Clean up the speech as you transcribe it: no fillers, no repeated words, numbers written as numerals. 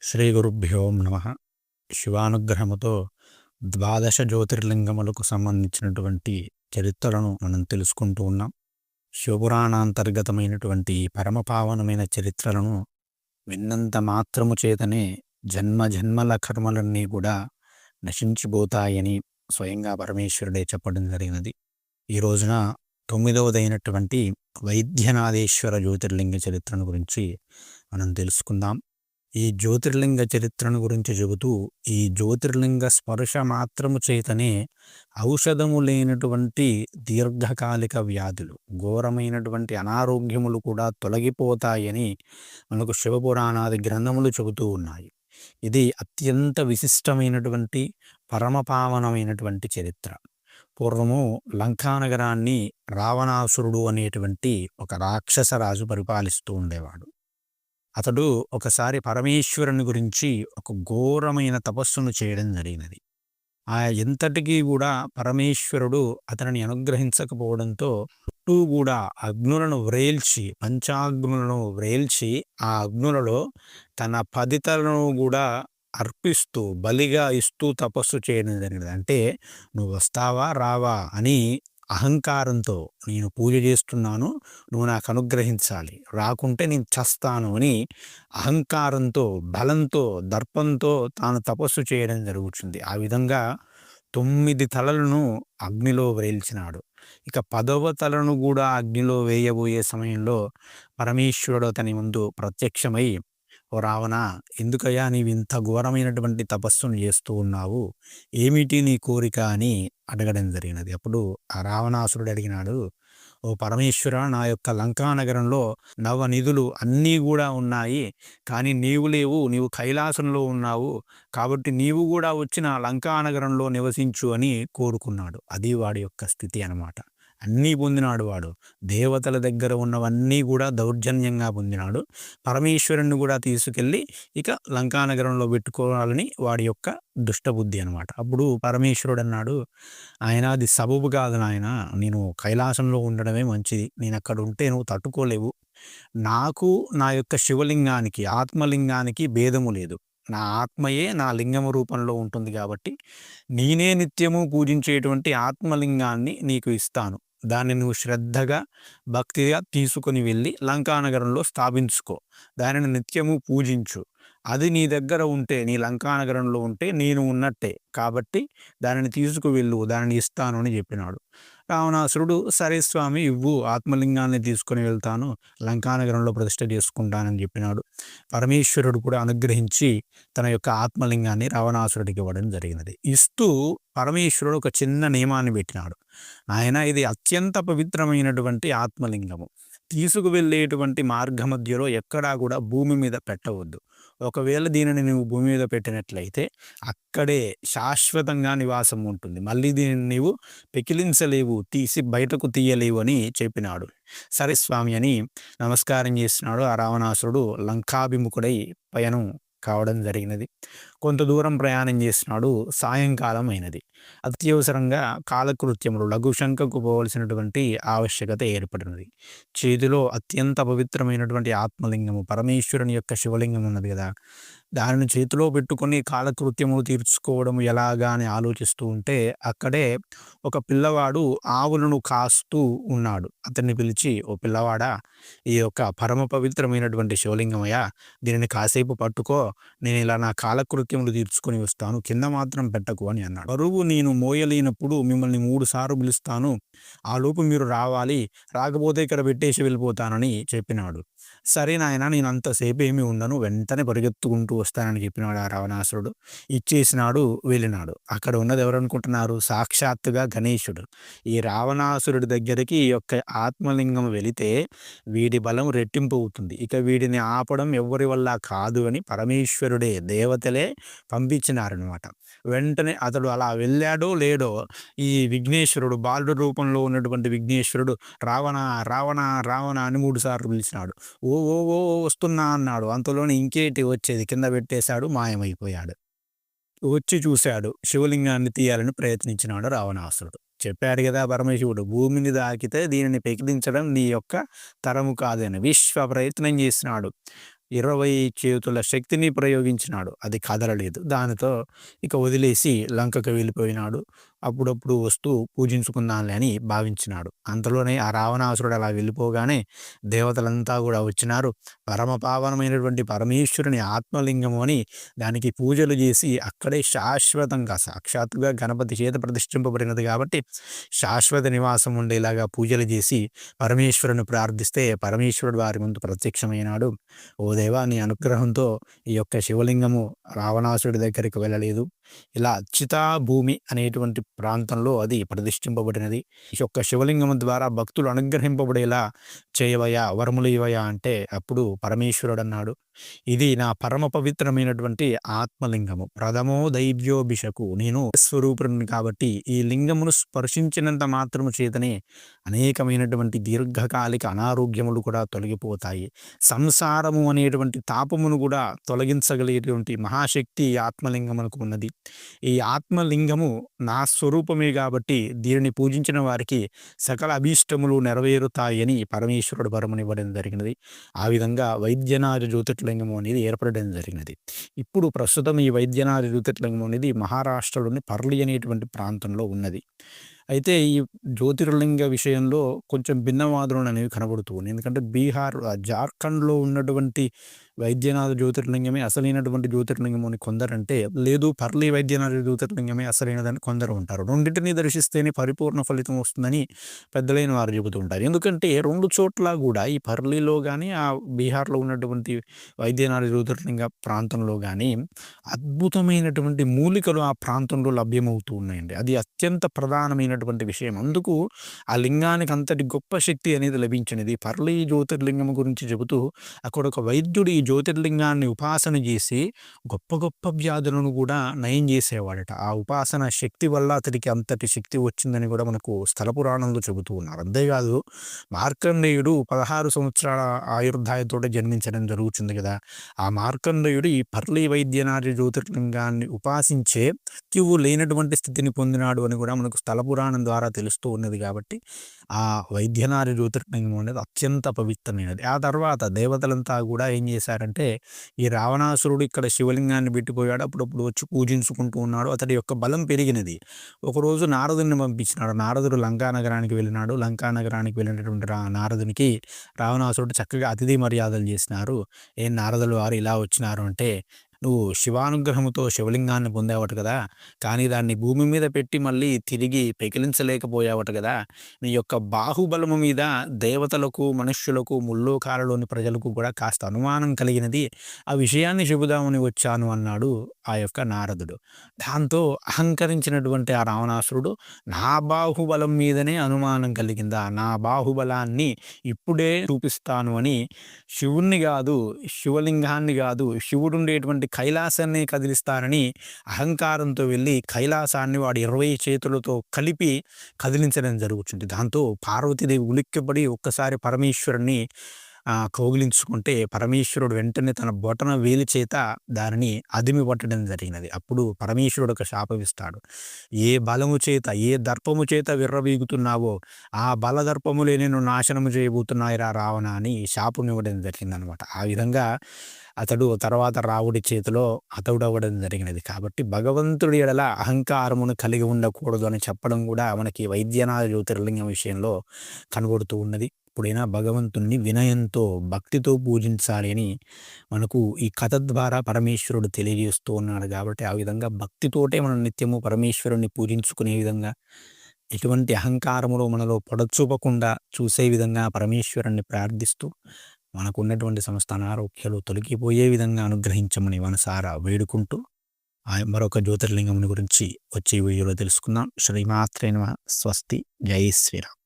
శ్రీ గురుభ్యో నమ. శివానుగ్రహముతో ద్వాదశ జ్యోతిర్లింగములకు సంబంధించినటువంటి చరిత్రలను మనం తెలుసుకుంటూ ఉన్నాం. శివపురాణాంతర్గతమైనటువంటి పరమపావనమైన చరిత్రలను విన్నంత మాత్రము చేతనే జన్మ జన్మల కర్మలన్నీ కూడా నశించిపోతాయని స్వయంగా పరమేశ్వరుడే చెప్పడం జరిగినది. ఈ రోజున 9వదైనటువంటి వైద్యనాథేశ్వర జ్యోతిర్లింగ చరిత్రను గురించి మనం తెలుసుకుందాం. ఈ జ్యోతిర్లింగ చరిత్రను గురించి చెబుతూ, ఈ జ్యోతిర్లింగ స్పర్శ మాత్రము చేతనే ఔషధము లేనటువంటి దీర్ఘకాలిక వ్యాధులు, ఘోరమైనటువంటి అనారోగ్యములు కూడా తొలగిపోతాయని మనకు శివపురాణాది గ్రంథములు చెబుతూ ఉన్నాయి. ఇది అత్యంత విశిష్టమైనటువంటి పరమపావనమైనటువంటి చరిత్ర. పూర్వము లంకానగరాన్ని రావణాసురుడు అనేటువంటి ఒక రాక్షస రాజు పరిపాలిస్తూ ఉండేవాడు. అతడు ఒకసారి పరమేశ్వరుని గురించి ఒక ఘోరమైన తపస్సును చేయడం జరిగినది. ఎంతటికీ కూడా పరమేశ్వరుడు అతనిని అనుగ్రహించకపోవడంతో చుట్టూ కూడా అగ్నులను వ్రేల్చి, పంచాగ్నులను వ్రేల్చి, ఆ అగ్నులలో తన 10 తలను కూడా అర్పిస్తూ, బలిగా ఇస్తూ తపస్సు చేయడం జరిగినది. అంటే నువ్వు వస్తావా రావా అని అహంకారంతో, నేను పూజ చేస్తున్నాను, నువ్వు నాకు అనుగ్రహించాలి, రాకుంటే నేను చస్తాను అని అహంకారంతో, బలంతో, దర్పంతో తాను తపస్సు చేయడం జరుగుతుంది. ఆ విధంగా 9 తలలను అగ్నిలో వేల్చినాడు. ఇక 10వ తలను కూడా అగ్నిలో వేయబోయే సమయంలో పరమేశ్వరుడు అతని ముందు ప్రత్యక్షమై, ఓ రావణ, ఎందుకయ్యా నీవు ఇంత ఘోరమైనటువంటి తపస్సును చేస్తూ ఉన్నావు, ఏమిటి నీ కోరిక అని అడగడం జరిగినది. అప్పుడు ఆ రావణాసురుడు అడిగినాడు, ఓ పరమేశ్వర, నా యొక్క లంకానగరంలో నవనిధులు అన్నీ కూడా ఉన్నాయి, కానీ నీవు లేవు, నీవు కైలాసంలో ఉన్నావు, కాబట్టి నీవు కూడా వచ్చి నా లంకానగరంలో నివసించు అని కోరుకున్నాడు. అది వాడి యొక్క స్థితి అన్నమాట. అన్నీ పొందినాడు వాడు. దేవతల దగ్గర ఉన్నవన్నీ కూడా దౌర్జన్యంగా పొందినాడు. పరమేశ్వరుణ్ణి కూడా తీసుకెళ్ళి ఇక లంకానగరంలో పెట్టుకోవాలని వాడి యొక్క దుష్టబుద్ధి అనమాట. అప్పుడు పరమేశ్వరుడు అన్నాడు, ఆయన అది సబబు కాదు నాయన, నేను కైలాసంలో ఉండడమే మంచిది, నేను అక్కడ ఉంటే నువ్వు తట్టుకోలేవు. నాకు నా యొక్క శివలింగానికి, ఆత్మలింగానికి భేదము లేదు. నా ఆత్మయే నా లింగము రూపంలో ఉంటుంది కాబట్టి నేనే నిత్యము పూజించేటువంటి ఆత్మలింగాన్ని నీకు ఇస్తాను. దాన్ని నువ్వు శ్రద్ధగా, భక్తిగా తీసుకొని వెళ్ళి లంకానగరంలో స్థాపించుకో. దానిని నిత్యము పూజించు. అది నీ దగ్గర ఉంటే, నీ లంకానగరంలో ఉంటే నేను ఉన్నట్టే, కాబట్టి దానిని తీసుకువెళ్ళు, దానిని ఇస్తాను అని చెప్పినాడు. రావణాసురుడు, సరే స్వామి ఇవ్వు, ఆత్మలింగాన్ని తీసుకొని వెళ్తాను, లంకానగరంలో ప్రతిష్ఠ చేసుకుంటానని చెప్పినాడు. పరమేశ్వరుడు కూడా అనుగ్రహించి తన యొక్క ఆత్మలింగాన్ని రావణాసురుడికి ఇవ్వడం జరిగినది. ఇస్తూ పరమేశ్వరుడు ఒక చిన్న నియమాన్ని పెట్టినాడు. ఆయన, ఇది అత్యంత పవిత్రమైనటువంటి ఆత్మలింగము, తీసుకువెళ్ళేటువంటి మార్గ మధ్యలో ఎక్కడా కూడా భూమి మీద పెట్టవద్దు. ఒకవేళ దీనిని నువ్వు భూమి మీద పెట్టినట్లయితే అక్కడే శాశ్వతంగా నివాసం ఉంటుంది. మళ్ళీ దీనిని నీవు పెకిలించలేవు, తీసి బయటకు తీయలేవు అని చెప్పినాడు. సరే స్వామి అని నమస్కారం చేసినాడు. ఆ రావణాసురుడు లంకాభిముఖుడై పయనం కావడం జరిగినది. కొంత దూరం ప్రయాణం చేసినాడు. సాయంకాలం అయినది. అత్యవసరంగా కాలకృత్యములు లఘుశంకకు పోవలసినటువంటి ఆవశ్యకత ఏర్పడినది. చేతిలో అత్యంత పవిత్రమైనటువంటి ఆత్మలింగము, పరమేశ్వరుని యొక్క శివలింగం ఉన్నది కదా, దానిని చేతిలో పెట్టుకొని కాలకృత్యములు తీర్చుకోవడం ఎలాగా అని ఆలోచిస్తూ ఉంటే అక్కడే ఒక పిల్లవాడు ఆవులను కాస్తూ ఉన్నాడు. అతన్ని పిలిచి, ఓ పిల్లవాడా, ఈ యొక్క పరమ పవిత్రమైనటువంటి శివలింగమయ్యా, దీనిని కాసేపు పట్టుకో, నేను ఇలా నా కాలకృత్యములు తీర్చుకొని వస్తాను, కింద మాత్రం పెట్టకు అని అన్నాడు. బరువు నేను మోయలేనప్పుడు మిమ్మల్ని 3 సార్లు పిలుస్తాను, ఆ లోపు మీరు రావాలి, రాకపోతే ఇక్కడ పెట్టేసి వెళ్ళిపోతానని చెప్పినాడు. సరే నాయన, నేను అంతసేపు ఏమీ ఉండను, వెంటనే పరిగెత్తుకుంటూ వస్తానని చెప్పినాడు ఆ రావణాసురుడు. ఇచ్చేసినాడు, వెళ్ళినాడు. అక్కడ ఉన్నది ఎవరనుకుంటున్నారు? సాక్షాత్తుగా గణేశుడు. ఈ రావణాసురుడి దగ్గరికి ఈ యొక్క ఆత్మలింగం వెళితే వీడి బలం రెట్టింపు అవుతుంది. ఇక వీడిని ఆపడం ఎవ్వరి వల్ల కాదు అని పరమేశ్వరుడే, దేవతలే పంపించినారనమాట. వెంటనే అతడు అలా వెళ్ళాడో లేడో, ఈ విఘ్నేశ్వరుడు, బాలుడు రూపంలో ఉన్నటువంటి విఘ్నేశ్వరుడు, రావణ రావణ రావణ అని 3 సార్లు పిలిచినాడు. ఓ ఓ ఓ వస్తున్నా అన్నాడు. అంతలోనే ఇంకేటి వచ్చేది, కింద పెట్టేశాడు, మాయమైపోయాడు. వచ్చి చూశాడు, శివలింగాన్ని తీయాలని ప్రయత్నించినాడు రావణాసురుడు. చెప్పాడు కదా పరమశివుడు, భూమిని తాకితే దీనిని పెకిలించడం నీ యొక్క తరము కాదని విశ్వ ప్రయత్నం చేసినాడు. 20 చేతుల శక్తిని ప్రయోగించినాడు. అది కదలలేదు. దానితో ఇక వదిలేసి లంకకు వెళ్ళిపోయినాడు. అప్పుడప్పుడు వస్తూ పూజించుకుందాంలే అని భావించినాడు. అంతలోనే ఆ రావణాసురుడు అలా వెళ్ళిపోగానే దేవతలంతా గూడా వచ్చినారు. పరమ పావనమైనటువంటి పరమేశ్వరుని ఆత్మలింగము అని దానికి పూజలు చేసి అక్కడే శాశ్వతంగా సాక్షాత్తుగా గణపతి చేత ప్రతిష్ఠింపబడినది కాబట్టి శాశ్వత నివాసం ఉండేలాగా పూజలు చేసి పరమేశ్వరుని ప్రార్థిస్తే పరమేశ్వరుడు వారి ముందు ప్రత్యక్షమైనాడు. ఓ దేవా! నీ అనుగ్రహంతో ఈ యొక్క శివలింగము రావణాసురుడి దగ్గరికి వెళ్ళలేదు. ఇలా అచ్యుతా భూమి అనేటువంటి ప్రాంతంలో అది ప్రతిష్ఠింపబడినది. ఈ యొక్క శివలింగము ద్వారా భక్తులు అనుగ్రహింపబడేలా చేయవయ్యా, వరములు ఇవ్వయ్యా అంటే అప్పుడు పరమేశ్వరుడు అన్నాడు, ఇది నా పరమ పవిత్రమైనటువంటి ఆత్మలింగము. ప్రథమో దైవ్యోభిషకు. నేను స్వరూపుడిని కాబట్టి ఈ లింగమును స్పర్శించినంత మాత్రము చేతనే అనేకమైనటువంటి దీర్ఘకాలిక అనారోగ్యములు కూడా తొలగిపోతాయి. సంసారము అనేటువంటి తాపమును కూడా తొలగించగలిగేటువంటి మహాశక్తి ఈ ఆత్మలింగమునకు ఉన్నది. ఈ ఆత్మలింగము నా స్వరూపమే కాబట్టి దీనిని పూజించిన వారికి సకల అభీష్టములు నెరవేరుతాయని పరమేశ్వరుడు వరమునివ్వడం జరిగినది. ఆ విధంగా వైద్యనాథ జ్యోతిర్లింగము అనేది ఏర్పడడం జరిగినది. ఇప్పుడు ప్రస్తుతం ఈ వైద్యనాథ జ్యోతిర్లింగం అనేది మహారాష్ట్రలోని పర్లి అనేటువంటి ప్రాంతంలో ఉన్నది. అయితే ఈ జ్యోతిర్లింగ విషయంలో కొంచెం భిన్నవాదులు అనేవి కనబడుతూ ఉన్నాయి. ఎందుకంటే బీహార్, జార్ఖండ్‌లో ఉన్నటువంటి వైద్యనాథ జ్యోతిర్లింగమే అసలైనటువంటి జ్యోతిర్లింగం అని కొందరంటే, లేదు పర్లి వైద్యనాథ జ్యోతిర్లింగమే అసలైనదని కొందరు ఉంటారు. రెండింటిని దర్శిస్తేనే పరిపూర్ణ ఫలితం వస్తుందని పెద్దలైన వారు చెబుతూ ఉంటారు. ఎందుకంటే 2 చోట్ల గూడా ఈ పర్లిలో గాని, ఆ బీహార్‌లో ఉన్నటువంటి వైద్యనాథ జ్యోతిర్లింగ ప్రాంతంలో గాని అద్భుతమైనటువంటి మూలికలు ఆ ప్రాంతంలో లభ్యమవుతూ ఉన్నాయండి. అది అత్యంత ప్రధానమైనటువంటి విషయం. అందుకు ఆ లింగానికి అంతటి గొప్ప శక్తి అనేది లభించినది. పర్లి జ్యోతిర్లింగం గురించి చెబుతూ అక్కడ ఒక వైద్యుడు ఈ జ్యోతిర్లింగాన్ని ఉపాసన చేసి గొప్ప గొప్ప వ్యాధులను కూడా నయం చేసేవాడట. ఆ ఉపాసన శక్తి వల్ల అతడికి అంతటి శక్తి వచ్చిందని కూడా మనకు స్థల పురాణంలో చెబుతూ ఉన్నారు. అంతేకాదు మార్కండేయుడు 16 సంవత్సరాల ఆయుర్దాయంతోటి జన్మించడం జరుగుతుంది కదా! ఆ మార్కండేయుడు ఈ పర్లి వైద్యనాథ జ్యోతిర్లింగాన్ని ఉపాసించే మృత్యువు లేనటువంటి స్థితిని పొందినాడు అని కూడా మనకు స్థల పురాణం ద్వారా తెలుస్తూ ఉన్నది కాబట్టి ఆ వైద్యనాథ జ్యోతిర్లింగం అనేది అత్యంత పవిత్రమైనది. ఆ తర్వాత దేవతలంతా కూడా ఏం చేశారంటే, ఈ రావణాసురుడు ఇక్కడ శివలింగాన్ని పెట్టిపోయాడు. అప్పుడప్పుడు వచ్చి పూజించుకుంటూ ఉన్నాడు. అతడి యొక్క బలం పెరిగినది. ఒకరోజు నారదుడిని పంపించినాడు. నారదుడు లంకా నగరానికి వెళ్ళినాడు. లంకా నగరానికి వెళ్ళినటువంటి నారదునికి రావణాసురుడు చక్కగా అతిథి మర్యాదలు చేసినారు. ఏం నారదుల వారు ఇలా వచ్చినారు అంటే, నువ్వు శివానుగ్రహంతో శివలింగాన్ని పొందావట కదా! కానీ దాన్ని భూమి మీద పెట్టి మళ్ళీ తిరిగి పెకిలించలేకపోయావట కదా! నీ యొక్క బాహుబలము మీద దేవతలకు, మనుష్యులకు, ముల్లోకాలలోని ప్రజలకు కూడా కాస్త అనుమానం కలిగినది. ఆ విషయాన్ని చెబుదామని వచ్చాను అన్నాడు ఆ యొక్క నారదుడు. దాంతో అహంకరించినటువంటి ఆ రావణాసురుడు, నా బాహుబలం మీదనే అనుమానం కలిగిందా? నా బాహుబలాన్ని ఇప్పుడే చూపిస్తాను అని శివుణ్ణి గాదు, శివలింగాన్ని గాదు, శివుడుండేటువంటి కైలాసాన్ని కదిలిస్తానని అహంకారంతో వెళ్ళి కైలాసాన్ని వాడి 20 చేతులతో కలిపి కదిలించడం జరుగుతుంది. దాంతో పార్వతీదేవి ఉలిక్కిపడి ఒక్కసారి పరమేశ్వరుడిని కౌగిలించుకుంటే పరమేశ్వరుడు వెంటనే తన బొటన వేలి చేత దానిని అదిమి పట్టడం జరిగినది. అప్పుడు పరమేశ్వరుడు ఒక శాపమిస్తాడు. ఏ బలము చేత, ఏ దర్పము చేత విర్రవీగుతున్నావో ఆ బలదర్పములే నిన్ను నాశనము చేయబోతున్నాయిరా రావణ అని శాపమివ్వడం జరిగిందనమాట. ఆ విధంగా అతడు తర్వాత రావుడి చేతిలో హతుడవ్వడం జరిగినది. కాబట్టి భగవంతుడి ఎడల అహంకారమును కలిగి ఉండకూడదు అని చెప్పడం కూడా మనకి వైద్యనాథ జ్యోతిర్లింగం విషయంలో కనబడుతూ ఉన్నది. ఎప్పుడైనా భగవంతుణ్ణి వినయంతో, భక్తితో పూజించాలి అని మనకు ఈ కథ ద్వారా పరమేశ్వరుడు తెలియజేస్తూ ఉన్నాడు. కాబట్టి ఆ విధంగా భక్తితోటే మనం నిత్యము పరమేశ్వరుడిని పూజించుకునే విధంగా, ఎటువంటి అహంకారములో మనలో పొడచూపకుండా చూసే విధంగా పరమేశ్వరుణ్ణి ప్రార్థిస్తూ మనకున్నటువంటి సమస్త అనారోగ్యాలు తొలగిపోయే విధంగా అనుగ్రహించమని మనసారా వేడుకుంటూ మరొక జ్యోతిర్లింగం గురించి వచ్చే వీడియోలో తెలుసుకుందాం. శ్రీమాత్రే నమః. స్వస్తి. జై శ్రీరామ్.